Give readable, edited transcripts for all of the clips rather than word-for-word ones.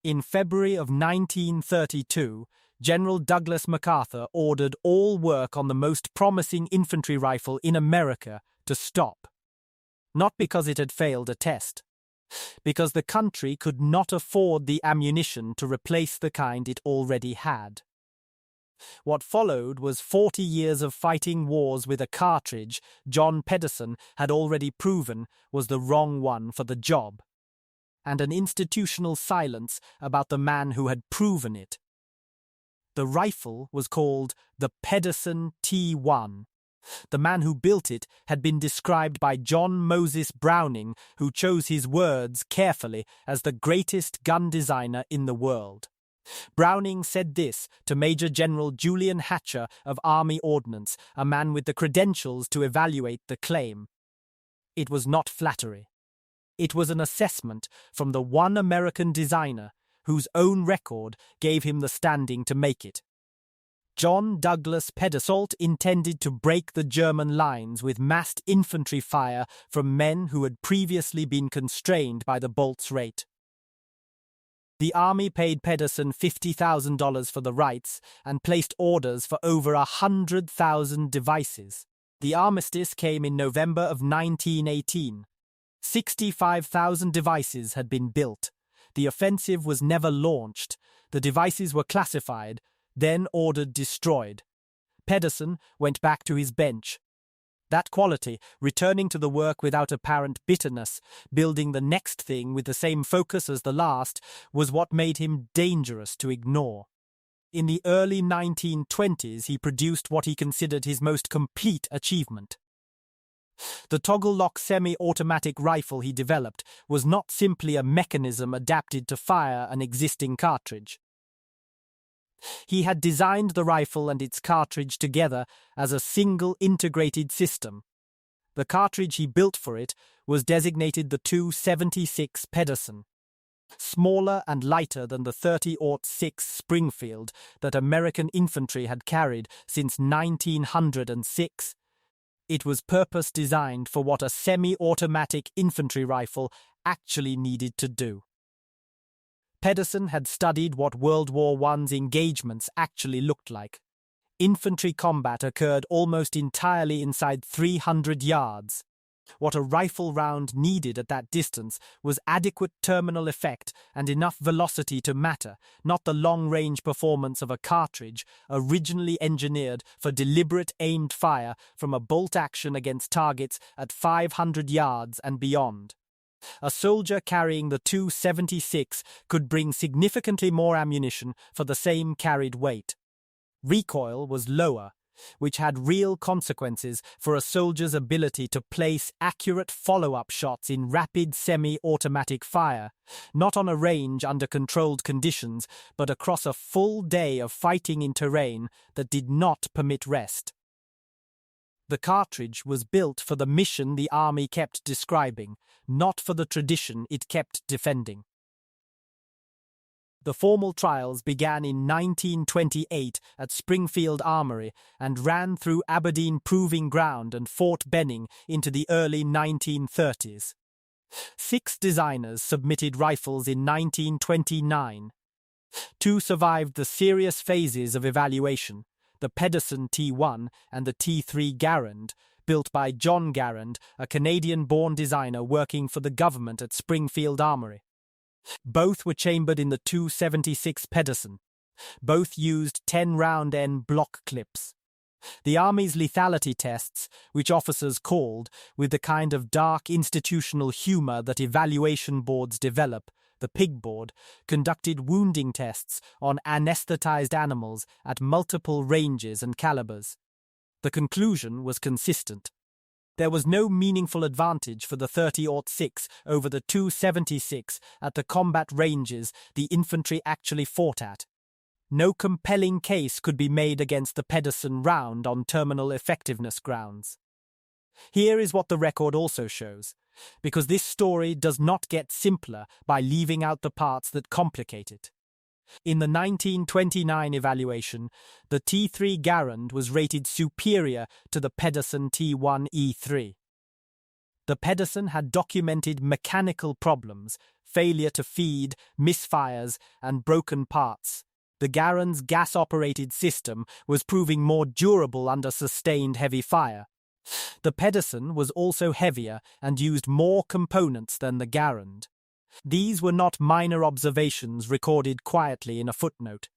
In February of 1932, General Douglas MacArthur ordered all work on the most promising infantry rifle in America to stop. Not because it had failed a test, because the country could not afford the ammunition to replace the kind it already had. What followed was 40 years of fighting wars with a cartridge John Pedersen had already proven was the wrong one for the job, and an institutional silence about the man who had proven it. The rifle was called the Pedersen T1. The man who built it had been described by John Moses Browning, who chose his words carefully, as the greatest gun designer in the world. Browning said this to Major General Julian Hatcher of Army Ordnance, a man with the credentials to evaluate the claim. It was not flattery. It was an assessment from the one American designer whose own record gave him the standing to make it. John Douglas Pedersen intended to break the German lines with massed infantry fire from men who had previously been constrained by the bolt's rate. The army paid Pedersen $50,000 for the rights and placed orders for over 100,000 devices. The armistice came in November of 1918. 65,000 devices had been built. The offensive was never launched. The devices were classified, then ordered destroyed. Pedersen went back to his bench. That quality, returning to the work without apparent bitterness, building the next thing with the same focus as the last, was what made him dangerous to ignore. In the early 1920s, he produced what he considered his most complete achievement. The toggle-lock semi-automatic rifle he developed was not simply a mechanism adapted to fire an existing cartridge. He had designed the rifle and its cartridge together as a single integrated system. The cartridge he built for it was designated the 276 Pedersen. Smaller and lighter than the 30-06 Springfield that American infantry had carried since 1906, it was purpose-designed for what a semi-automatic infantry rifle actually needed to do. Pedersen had studied what World War I's engagements actually looked like. Infantry combat occurred almost entirely inside 300 yards. What a rifle round needed at that distance was adequate terminal effect and enough velocity to matter, not the long-range performance of a cartridge originally engineered for deliberate aimed fire from a bolt action against targets at 500 yards and beyond. A soldier carrying the 276 could bring significantly more ammunition for the same carried weight. Recoil was lower, which had real consequences for a soldier's ability to place accurate follow-up shots in rapid semi-automatic fire, not on a range under controlled conditions, but across a full day of fighting in terrain that did not permit rest. The cartridge was built for the mission the army kept describing, not for the tradition it kept defending. The formal trials began in 1928 at Springfield Armory and ran through Aberdeen Proving Ground and Fort Benning into the early 1930s. 6 designers submitted rifles in 1929. 2 survived the serious phases of evaluation, the Pedersen T1 and the T3 Garand, built by John Garand, a Canadian-born designer working for the government at Springfield Armory. Both were chambered in the 276 Pedersen. Both used 10-round N block clips. The Army's lethality tests, which officers called, with the kind of dark institutional humor that evaluation boards develop, the pig board, conducted wounding tests on anesthetized animals at multiple ranges and calibers. The conclusion was consistent. There was no meaningful advantage for the 30-06 over the 276 at the combat ranges the infantry actually fought at. No compelling case could be made against the Pedersen round on terminal effectiveness grounds. Here is what the record also shows, because this story does not get simpler by leaving out the parts that complicate it. In the 1929 evaluation, the T3 Garand was rated superior to the Pedersen T1 E3. The Pedersen had documented mechanical problems, failure to feed, misfires, and broken parts. The Garand's gas-operated system was proving more durable under sustained heavy fire. The Pedersen was also heavier and used more components than the Garand. These were not minor observations recorded quietly in a footnote.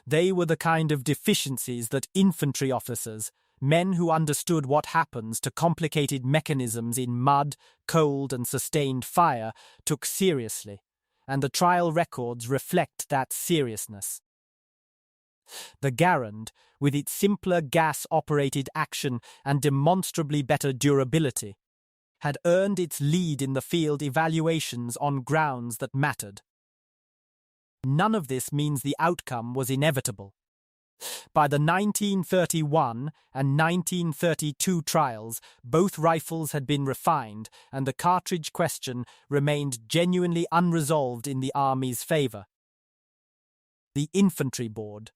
They were the kind of deficiencies that infantry officers, men who understood what happens to complicated mechanisms in mud, cold, and sustained fire, took seriously, and the trial records reflect that seriousness. The Garand, with its simpler gas-operated action and demonstrably better durability, had earned its lead in the field evaluations on grounds that mattered. None of this means the outcome was inevitable. By the 1931 and 1932 trials, both rifles had been refined, and the cartridge question remained genuinely unresolved in the Army's favor. The Infantry Board,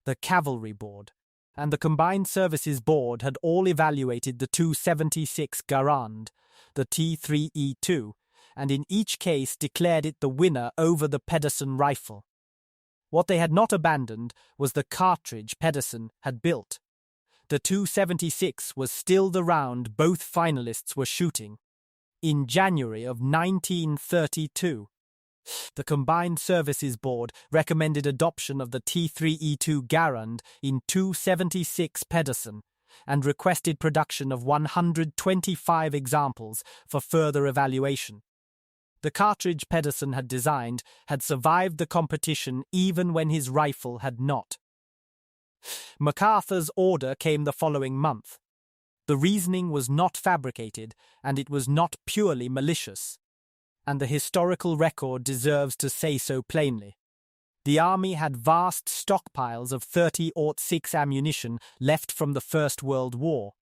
the Cavalry Board, and the Combined Services Board had all evaluated the 276 Garand, the T3E2, and in each case declared it the winner over the Pedersen rifle. What they had not abandoned was the cartridge Pedersen had built. The 276 was still the round both finalists were shooting. In January of 1932, the Combined Services Board recommended adoption of the T3E2 Garand in 276 Pedersen and requested production of 125 examples for further evaluation. The cartridge Pedersen had designed had survived the competition even when his rifle had not. MacArthur's order came the following month. The reasoning was not fabricated, and it was not purely malicious. And the historical record deserves to say so plainly. The Army had vast stockpiles of .30-06 ammunition left from the First World War.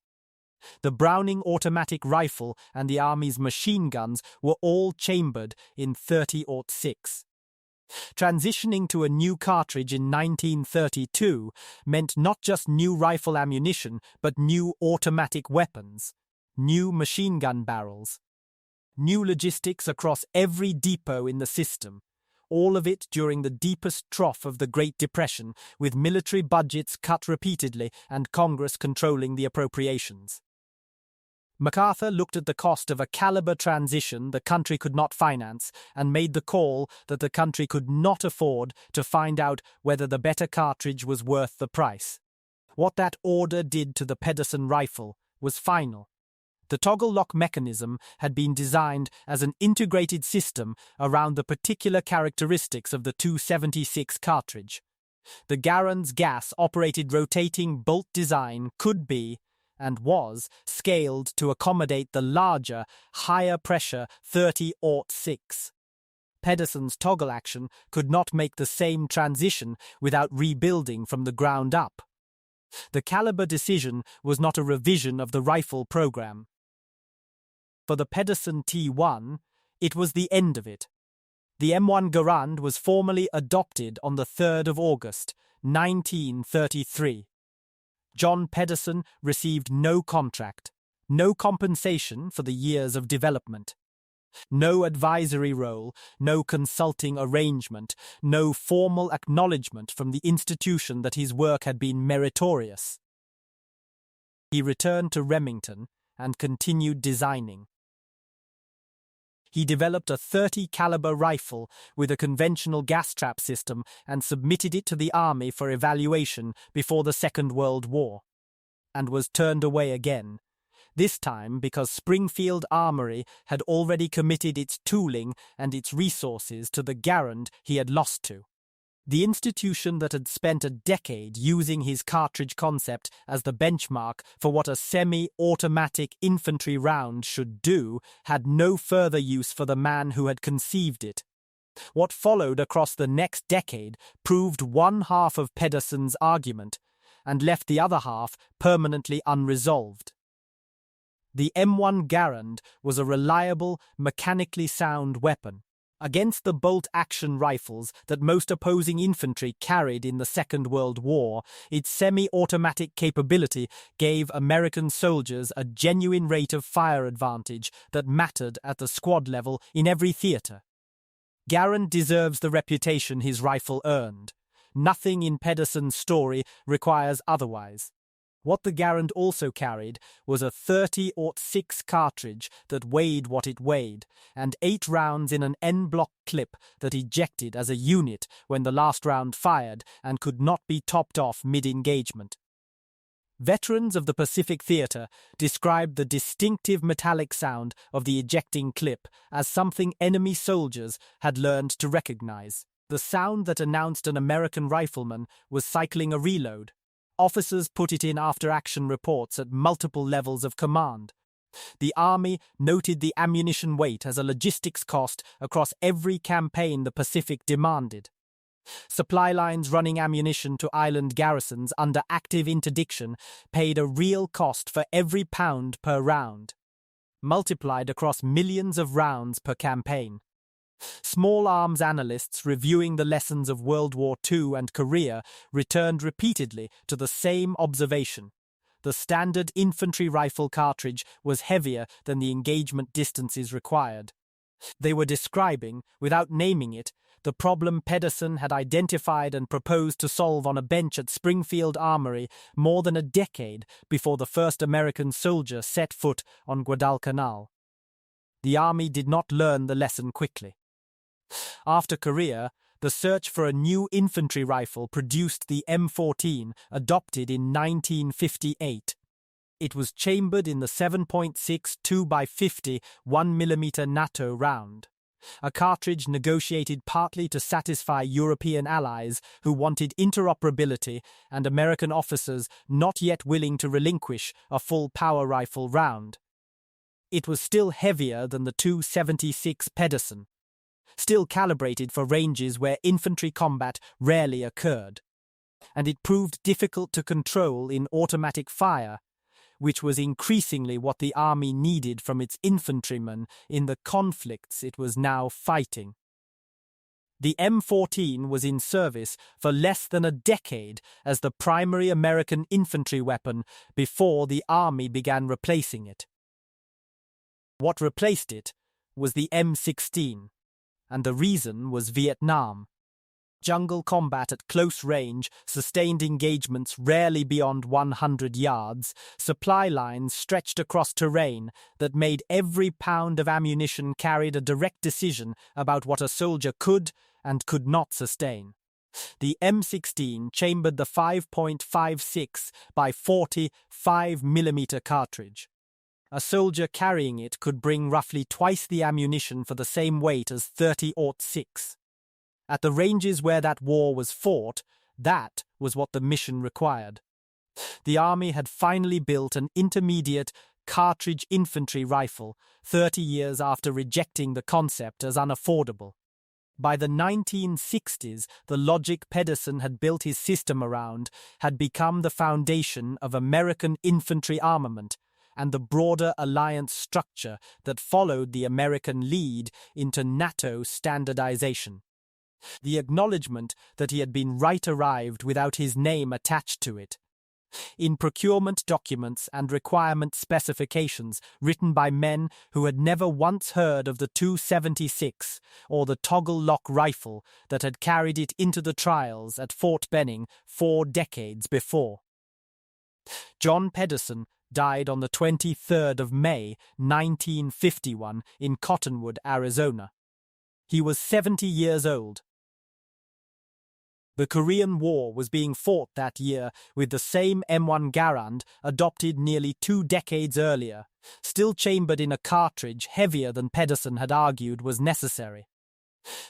The Browning automatic rifle and the Army's machine guns were all chambered in .30-06. Transitioning to a new cartridge in 1932 meant not just new rifle ammunition, but new automatic weapons, new machine gun barrels, new logistics across every depot in the system, all of it during the deepest trough of the Great Depression, with military budgets cut repeatedly and Congress controlling the appropriations. MacArthur looked at the cost of a caliber transition the country could not finance and made the call that the country could not afford to find out whether the better cartridge was worth the price. What that order did to the Pedersen rifle was final. The toggle lock mechanism had been designed as an integrated system around the particular characteristics of the 276 cartridge. The Garand's gas-operated rotating bolt design could be, and was, scaled to accommodate the larger, higher-pressure .30-06. Pedersen's toggle action could not make the same transition without rebuilding from the ground up. The caliber decision was not a revision of the rifle program. For the Pedersen T1, it was the end of it. The M1 Garand was formally adopted on the 3rd of August, 1933. John Pedersen received no contract, no compensation for the years of development, no advisory role, no consulting arrangement, no formal acknowledgement from the institution that his work had been meritorious. He returned to Remington and continued designing. He developed a .30 caliber rifle with a conventional gas trap system and submitted it to the Army for evaluation before the Second World War, and was turned away again, this time because Springfield Armory had already committed its tooling and its resources to the Garand he had lost to. The institution that had spent a decade using his cartridge concept as the benchmark for what a semi-automatic infantry round should do had no further use for the man who had conceived it. What followed across the next decade proved one half of Pedersen's argument and left the other half permanently unresolved. The M1 Garand was a reliable, mechanically sound weapon. Against the bolt-action rifles that most opposing infantry carried in the Second World War, its semi-automatic capability gave American soldiers a genuine rate of fire advantage that mattered at the squad level in every theater. Garand deserves the reputation his rifle earned. Nothing in Pedersen's story requires otherwise. What the Garand also carried was a 30-06 cartridge that weighed what it weighed, and 8 rounds in an N-block clip that ejected as a unit when the last round fired and could not be topped off mid-engagement. Veterans of the Pacific Theater described the distinctive metallic sound of the ejecting clip as something enemy soldiers had learned to recognize. The sound that announced an American rifleman was cycling a reload. Officers put it in after-action reports at multiple levels of command. The Army noted the ammunition weight as a logistics cost across every campaign the Pacific demanded. Supply lines running ammunition to island garrisons under active interdiction paid a real cost for every pound per round, multiplied across millions of rounds per campaign. Small arms analysts reviewing the lessons of World War II and Korea returned repeatedly to the same observation. The standard infantry rifle cartridge was heavier than the engagement distances required. They were describing, without naming it, the problem Pedersen had identified and proposed to solve on a bench at Springfield Armory more than a decade before the first American soldier set foot on Guadalcanal. The Army did not learn the lesson quickly. After Korea, the search for a new infantry rifle produced the M14, adopted in 1958. It was chambered in the 7.6 2x50 1mm NATO round, a cartridge negotiated partly to satisfy European allies who wanted interoperability and American officers not yet willing to relinquish a full power rifle round. It was still heavier than the .276 Pedersen, still calibrated for ranges where infantry combat rarely occurred, and it proved difficult to control in automatic fire, which was increasingly what the Army needed from its infantrymen in the conflicts it was now fighting. The M14 was in service for less than a decade as the primary American infantry weapon before the Army began replacing it. What replaced it was the M16. And the reason was Vietnam. Jungle combat at close range, sustained engagements rarely beyond 100 yards, supply lines stretched across terrain that made every pound of ammunition carried a direct decision about what a soldier could and could not sustain. The M16 chambered the 5.56 by 40 5mm cartridge. A soldier carrying it could bring roughly twice the ammunition for the same weight as 30-06. At the ranges where that war was fought, that was what the mission required. The Army had finally built an intermediate cartridge infantry rifle 30 years after rejecting the concept as unaffordable. By the 1960s, the logic Pedersen had built his system around had become the foundation of American infantry armament and the broader alliance structure that followed the American lead into NATO standardization. The acknowledgement that he had been right arrived without his name attached to it. In procurement documents and requirement specifications written by men who had never once heard of the .276 or the toggle lock rifle that had carried it into the trials at Fort Benning 4 decades before. John Pedersen died on the 23rd of May, 1951, in Cottonwood, Arizona. He was 70 years old. The Korean War was being fought that year with the same M1 Garand adopted nearly 2 decades earlier, still chambered in a cartridge heavier than Pedersen had argued was necessary,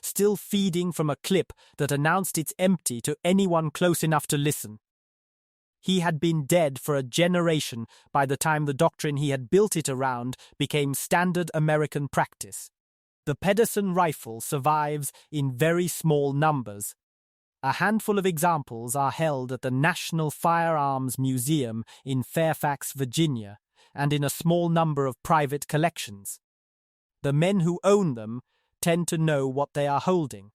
still feeding from a clip that announced it's empty to anyone close enough to listen. He had been dead for a generation by the time the doctrine he had built it around became standard American practice. The Pedersen rifle survives in very small numbers. A handful of examples are held at the National Firearms Museum in Fairfax, Virginia, and in a small number of private collections. The men who own them tend to know what they are holding.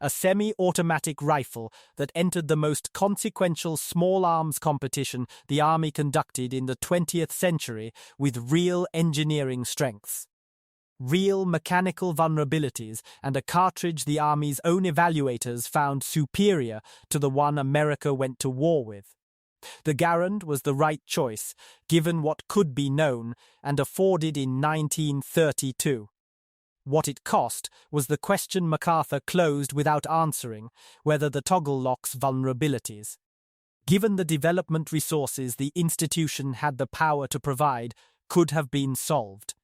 A semi-automatic rifle that entered the most consequential small arms competition the Army conducted in the 20th century with real engineering strengths. real mechanical vulnerabilities, and a cartridge the Army's own evaluators found superior to the one America went to war with. The Garand was the right choice, given what could be known and afforded in 1932. What it cost was the question MacArthur closed without answering, whether the toggle lock's vulnerabilities, given the development resources the institution had the power to provide, could have been solved.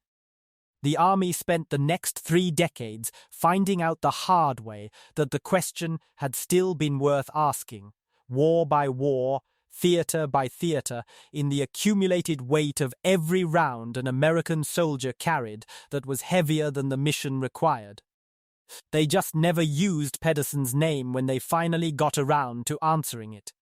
The Army spent the next 3 decades finding out the hard way that the question had still been worth asking, war by war, theater by theater, in the accumulated weight of every round an American soldier carried that was heavier than the mission required. They just never used Pedersen's name when they finally got around to answering it.